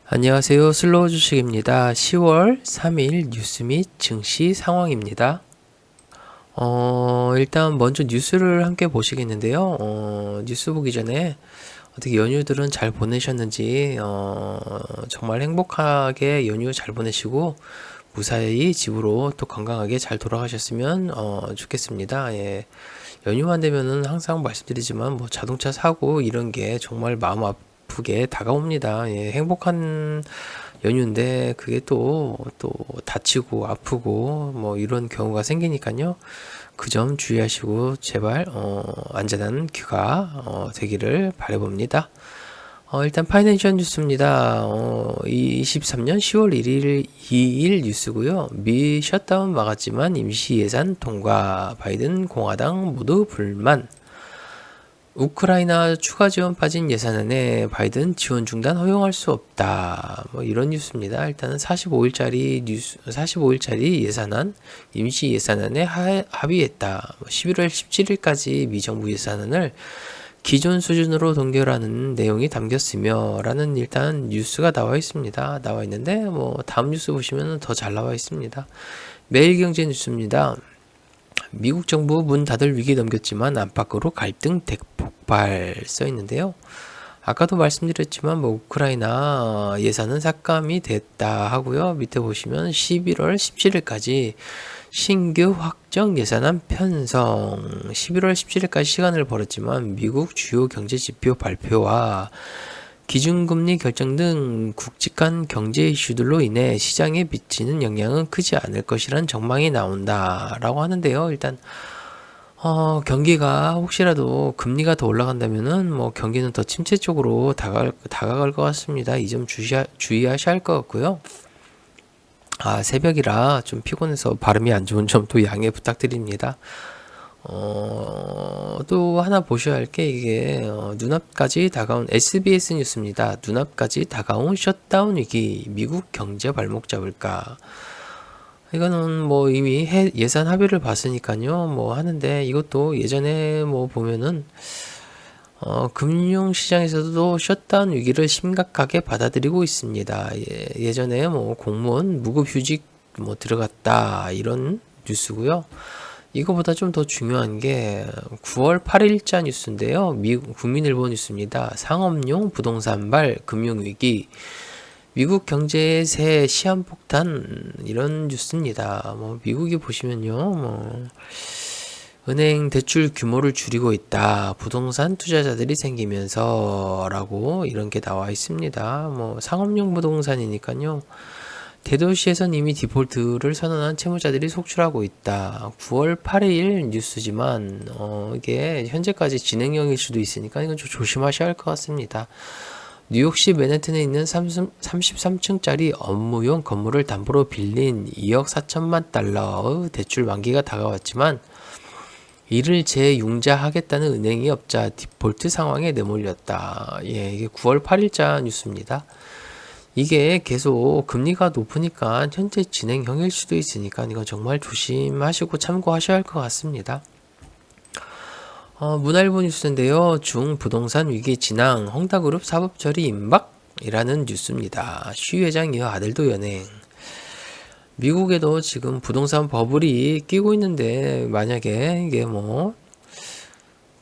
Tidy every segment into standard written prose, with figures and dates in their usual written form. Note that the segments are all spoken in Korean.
안녕하세요. 슬로우 주식입니다. 10월 3일 뉴스 및 증시 상황입니다. 일단 먼저 뉴스를 함께 보시겠는데요. 뉴스 보기 전에 어떻게 연휴들은 잘 보내셨는지, 정말 행복하게 연휴 잘 보내시고, 무사히 집으로 또 건강하게 잘 돌아가셨으면, 좋겠습니다. 예. 연휴만 되면은 항상 말씀드리지만, 뭐 자동차 사고 이런 게 정말 마음 아프게 다가옵니다. 예. 행복한 연휴인데, 그게 또 다치고 아프고, 뭐 이런 경우가 생기니까요. 그 점 주의하시고 제발 안전한 귀가 되기를 바라봅니다. 일단 파이낸셜 뉴스입니다. 23년 10월 1일 2일 뉴스고요. 미 셧다운 막았지만 임시 예산 통과. 바이든 공화당 모두 불만. 우크라이나 추가 지원 빠진 예산안에 바이든 지원 중단 허용할 수 없다. 뭐 이런 뉴스입니다. 일단은 45일짜리 예산안, 임시 예산안에 합의했다. 11월 17일까지 미정부 예산안을 기존 수준으로 동결하는 내용이 담겼으며 라는 일단 뉴스가 나와 있습니다. 나와 있는데 뭐 다음 뉴스 보시면 더 잘 나와 있습니다. 매일경제 뉴스입니다. 미국 정부 문 닫을 위기 넘겼지만 안팎으로 갈등 대폭발 써 있는데요. 아까도 말씀드렸지만 뭐 우크라이나 예산은 삭감이 됐다 하고요. 밑에 보시면 11월 17일까지 신규 확정 예산안 편성 11월 17일까지 시간을 벌었지만 미국 주요 경제 지표 발표와 기준금리 결정 등 굵직한 경제 이슈들로 인해 시장에 미치는 영향은 크지 않을 것이란 전망이 나온다라고 하는데요. 일단 경기가 혹시라도 금리가 더 올라간다면은 뭐 경기는 더 침체 쪽으로 다가갈 것 같습니다. 이 점 주의하셔야 할 것 같고요. 새벽이라 좀 피곤해서 발음이 안 좋은 점 또 양해 부탁드립니다. 또 하나 보셔야 할 게 이게 눈앞까지 다가온 SBS 뉴스입니다. 눈앞까지 다가온 셧다운 위기, 미국 경제 발목 잡을까? 이거는 뭐 이미 예산 합의를 봤으니까요. 뭐 하는데 이것도 예전에 뭐 보면은 금융시장에서도 셧다운 위기를 심각하게 받아들이고 있습니다. 예전에 뭐 공무원 무급휴직 뭐 들어갔다 이런 뉴스고요. 이거보다 좀 더 중요한 게 9월 8일자 뉴스인데요. 미국 국민일보 뉴스입니다. 상업용 부동산발 금융위기, 미국 경제의 새 시한폭탄 이런 뉴스입니다. 뭐 미국이 보시면요, 뭐 은행 대출 규모를 줄이고 있다. 부동산 투자자들이 생기면서라고 이런 게 나와 있습니다. 뭐 상업용 부동산이니까요. 대도시에선 이미 디폴트를 선언한 채무자들이 속출하고 있다. 9월 8일 뉴스지만 이게 현재까지 진행형일 수도 있으니까 이건 좀 조심하셔야 할 것 같습니다. 뉴욕시 맨해튼에 있는 33층짜리 업무용 건물을 담보로 빌린 2억 4천만 달러의 대출 만기가 다가왔지만 이를 재융자하겠다는 은행이 없자 디폴트 상황에 내몰렸다. 이게 9월 8일자 뉴스입니다. 이게 계속 금리가 높으니까 현재 진행형일 수도 있으니까 이건 정말 조심하시고 참고하셔야 할 것 같습니다. 문화일보 뉴스인데요. 중부동산 위기 진앙, 헝다그룹 사법처리 임박이라는 뉴스입니다. 슈 회장 이어 아들도 연행. 미국에도 지금 부동산 버블이 끼고 있는데 만약에 이게 뭐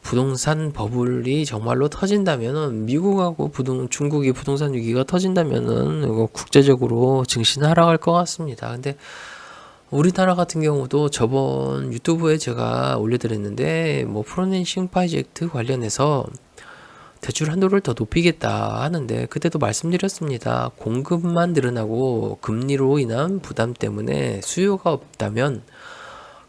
부동산 버블이 정말로 터진다면은 미국하고 중국이 부동산 위기가 터진다면은 이거 국제적으로 증시는 하락할 것 같습니다. 근데 우리나라 같은 경우도 저번 유튜브에 제가 올려드렸는데 뭐 프로낸싱 프로젝트 관련해서 대출 한도를 더 높이겠다 하는데 그때도 말씀드렸습니다. 공급만 늘어나고 금리로 인한 부담 때문에 수요가 없다면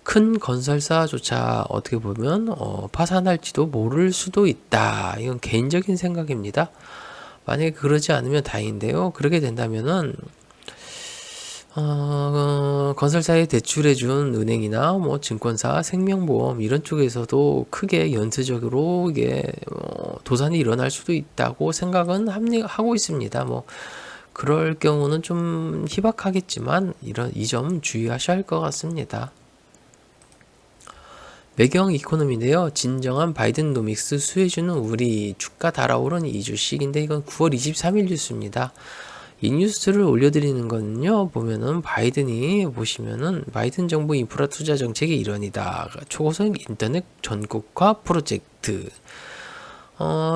큰 건설사조차 어떻게 보면 파산할지도 모를 수도 있다. 이건 개인적인 생각입니다. 만약에 그러지 않으면 다행인데요. 그렇게 된다면은 건설사에 대출해준 은행이나 뭐 증권사, 생명보험 이런 쪽에서도 크게 연쇄적으로 이게 도산이 일어날 수도 있다고 생각은 하고 있습니다. 뭐 그럴 경우는 좀 희박하겠지만 이 점 주의하셔야 할 것 같습니다. 매경 이코노미인데요. 진정한 바이든노믹스 수혜주는 우리 주가 달아오른 2주씩인데 이건 9월 23일 뉴스입니다. 이 뉴스를 올려드리는 거는요, 보면은 바이든이 보시면은 바이든 정부 인프라 투자 정책의 일환이다. 초고속 인터넷 전국화 프로젝트.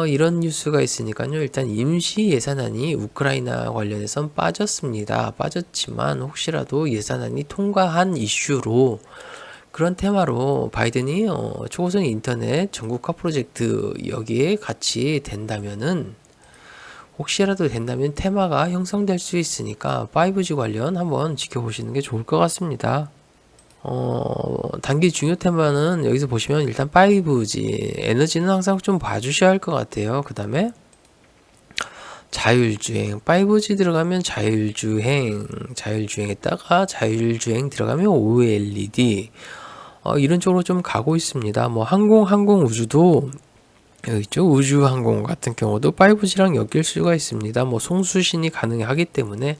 이런 뉴스가 있으니까요. 일단 임시 예산안이 우크라이나 관련해선 빠졌습니다. 빠졌지만 혹시라도 예산안이 통과한 이슈로 그런 테마로 바이든이 초고속 인터넷 전국화 프로젝트 여기에 같이 된다면은 혹시라도 된다면 테마가 형성될 수 있으니까 5G 관련 한번 지켜보시는 게 좋을 것 같습니다. 단기 중요 테마는 여기서 보시면 일단 5G, 에너지는 항상 좀 봐주셔야 할 것 같아요. 그 다음에 자율주행, 5G 들어가면 자율주행에다가 자율주행 들어가면 OLED, 이런 쪽으로 좀 가고 있습니다. 뭐 항공 우주도 여기 있죠. 우주항공 같은 경우도 5G랑 엮일 수가 있습니다. 뭐 송수신이 가능하기 때문에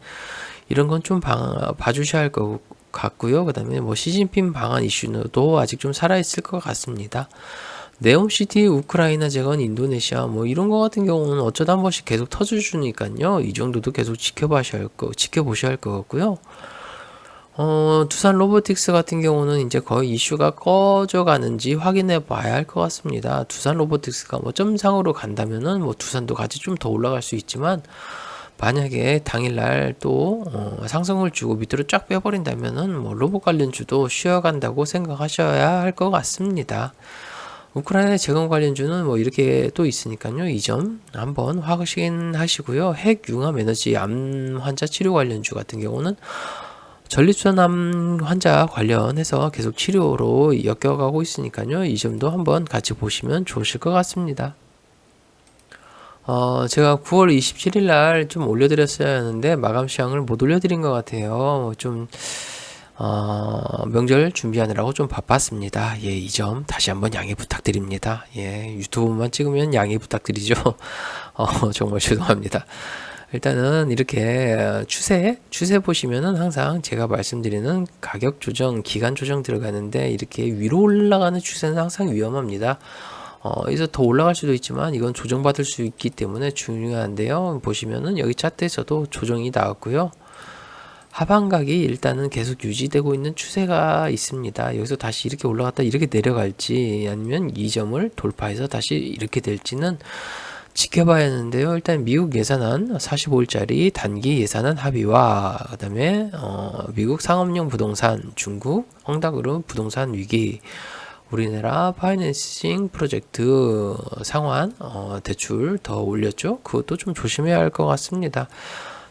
이런 건 좀 봐주셔야 할 것 같고요. 그 다음에 뭐 시진핑 방한 이슈도 아직 좀 살아있을 것 같습니다. 네옴시티, 우크라이나 재건, 인도네시아 뭐 이런 거 같은 경우는 어쩌다 한 번씩 계속 터져주니까요. 이 정도도 계속 지켜보셔야 할 것 같고요. 두산 로보틱스 같은 경우는 이제 거의 이슈가 꺼져가는지 확인해 봐야 할 것 같습니다. 두산 로보틱스가 뭐 점상으로 간다면은 뭐 두산도 같이 좀 더 올라갈 수 있지만 만약에 당일날 또 상승을 주고 밑으로 쫙 빼버린다면은 뭐 로봇 관련주도 쉬어간다고 생각하셔야 할 것 같습니다. 우크라이나 재건 관련주는 뭐 이렇게 또 있으니까요. 이 점 한번 확인하시고요. 핵 융합 에너지 암 환자 치료 관련주 같은 경우는 전립선암 환자 관련해서 계속 치료로 엮여가고 있으니까요. 이 점도 한번 같이 보시면 좋으실 것 같습니다. 제가 9월 27일 날 좀 올려드렸어야 하는데 마감 시황을 못 올려드린 것 같아요. 좀 명절 준비하느라고 좀 바빴습니다. 예, 이 점 다시 한번 양해 부탁드립니다. 예, 유튜브만 찍으면 양해 부탁드리죠. 정말 죄송합니다. 일단은 이렇게 추세 보시면은 항상 제가 말씀드리는 가격 조정, 기간 조정 들어가는데 이렇게 위로 올라가는 추세는 항상 위험합니다. 여기서 더 올라갈 수도 있지만 이건 조정받을 수 있기 때문에 중요한데요. 보시면은 여기 차트에서도 조정이 나왔고요. 하방각이 일단은 계속 유지되고 있는 추세가 있습니다. 여기서 다시 이렇게 올라갔다 이렇게 내려갈지 아니면 이 점을 돌파해서 다시 이렇게 될지는 지켜봐야 하는데요. 일단 미국 예산안 45일짜리 단기 예산안 합의와 그 다음에 미국 상업용 부동산, 중국 헝다그룹 부동산 위기, 우리나라 파이낸싱 프로젝트 상환 대출 더 올렸죠. 그것도 좀 조심해야 할 것 같습니다.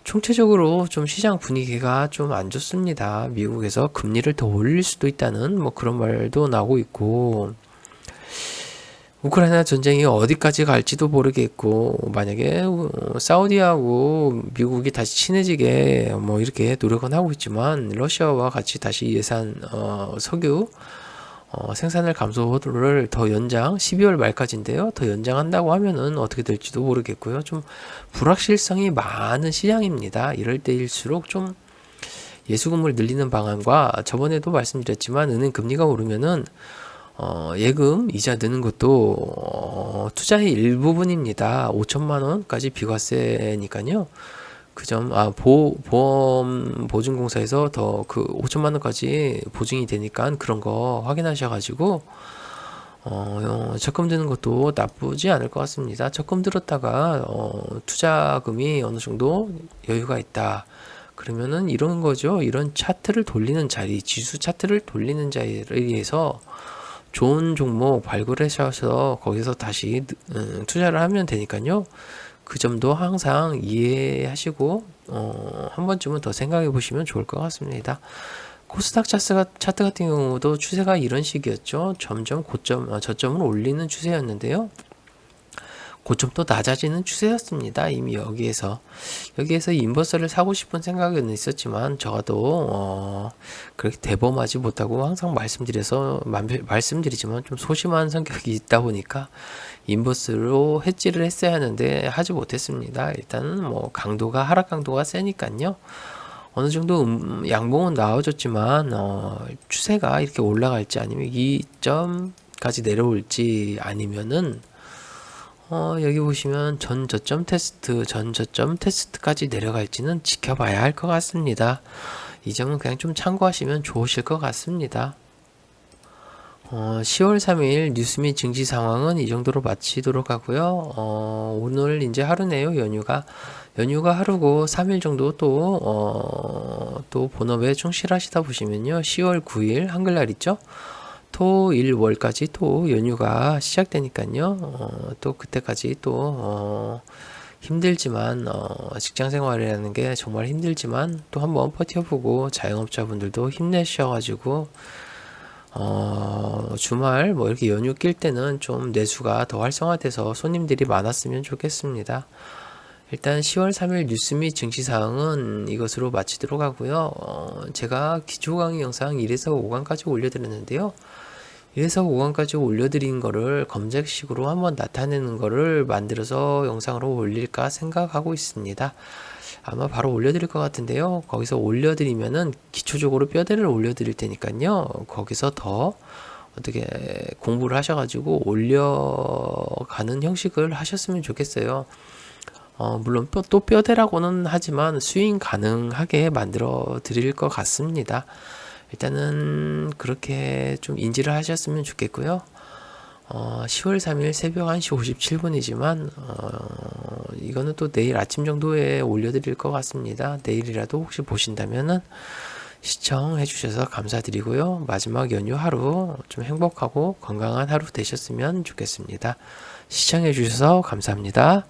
총체적으로 좀 시장 분위기가 좀 안 좋습니다. 미국에서 금리를 더 올릴 수도 있다는 뭐 그런 말도 나오고 있고, 우크라이나 전쟁이 어디까지 갈지도 모르겠고, 만약에 사우디하고 미국이 다시 친해지게 뭐 이렇게 노력은 하고 있지만 러시아와 같이 다시 석유 생산을 감소를 더 연장 12월 말까지인데요. 더 연장한다고 하면은 어떻게 될지도 모르겠고요. 좀 불확실성이 많은 시장입니다. 이럴 때일수록 좀 예수금을 늘리는 방안과 저번에도 말씀드렸지만 은행 금리가 오르면은 예금 이자 드는 것도 투자의 일부분입니다. 5천만 원까지 비과세니까요. 그 점, 보험 보증공사에서 더 그 5천만 원까지 보증이 되니까 그런 거 확인하셔가지고, 적금 드는 것도 나쁘지 않을 것 같습니다. 적금 들었다가, 투자금이 어느 정도 여유가 있다. 그러면은 이런 거죠. 이런 차트를 돌리는 자리, 지수 차트를 돌리는 자리에서 좋은 종목 발굴하셔서 거기서 다시 투자를 하면 되니까요. 그 점도 항상 이해하시고 한 번쯤은 더 생각해 보시면 좋을 것 같습니다. 코스닥 차트 같은 경우도 추세가 이런 식이었죠. 점점 저점을 올리는 추세였는데요. 고점도 낮아지는 추세였습니다. 이미 여기에서 인버스를 사고 싶은 생각은 있었지만 저도 그렇게 대범하지 못하고 항상 말씀드리지만 좀 소심한 성격이 있다 보니까 인버스로 해지를 했어야 하는데 하지 못했습니다. 일단은 뭐 하락 강도가 세니까요. 어느 정도 양봉은 나와줬지만 추세가 이렇게 올라갈지 아니면 이 점까지 내려올지 아니면은 여기 보시면 전 저점 테스트까지 내려갈지는 지켜봐야 할 것 같습니다. 이 점은 그냥 좀 참고하시면 좋으실 것 같습니다. 10월 3일 뉴스 및 증시 상황은 이 정도로 마치도록 하고요. 오늘 이제 하루네요. 연휴가 하루고 3일 정도 또 본업에 충실하시다 보시면요. 10월 9일 한글날 있죠? 토, 일, 월까지 또 연휴가 시작되니까요. 또 그때까지 또 힘들지만 직장 생활이라는 게 정말 힘들지만 또 한번 버텨보고 자영업자분들도 힘내셔가지고 주말 뭐 이렇게 연휴 낄 때는 좀 내수가 더 활성화돼서 손님들이 많았으면 좋겠습니다. 일단 10월 3일 뉴스 및 증시 사항은 이것으로 마치도록 하고요. 제가 기초 강의 영상 1에서 5강까지 올려드렸는데요. 1에서 5강까지 올려드린 거를 검색식으로 한번 나타내는 거를 만들어서 영상으로 올릴까 생각하고 있습니다. 아마 바로 올려드릴 것 같은데요. 거기서 올려드리면은 기초적으로 뼈대를 올려드릴 테니까요. 거기서 더 어떻게 공부를 하셔가지고 올려가는 형식을 하셨으면 좋겠어요. 물론 또 뼈대라고는 하지만 스윙 가능하게 만들어 드릴 것 같습니다. 일단은 그렇게 좀 인지를 하셨으면 좋겠고요. 10월 3일 새벽 1시 57분이지만 이거는 또 내일 아침 정도에 올려드릴 것 같습니다. 내일이라도 혹시 보신다면은 시청해 주셔서 감사드리고요. 마지막 연휴 하루 좀 행복하고 건강한 하루 되셨으면 좋겠습니다. 시청해 주셔서 감사합니다.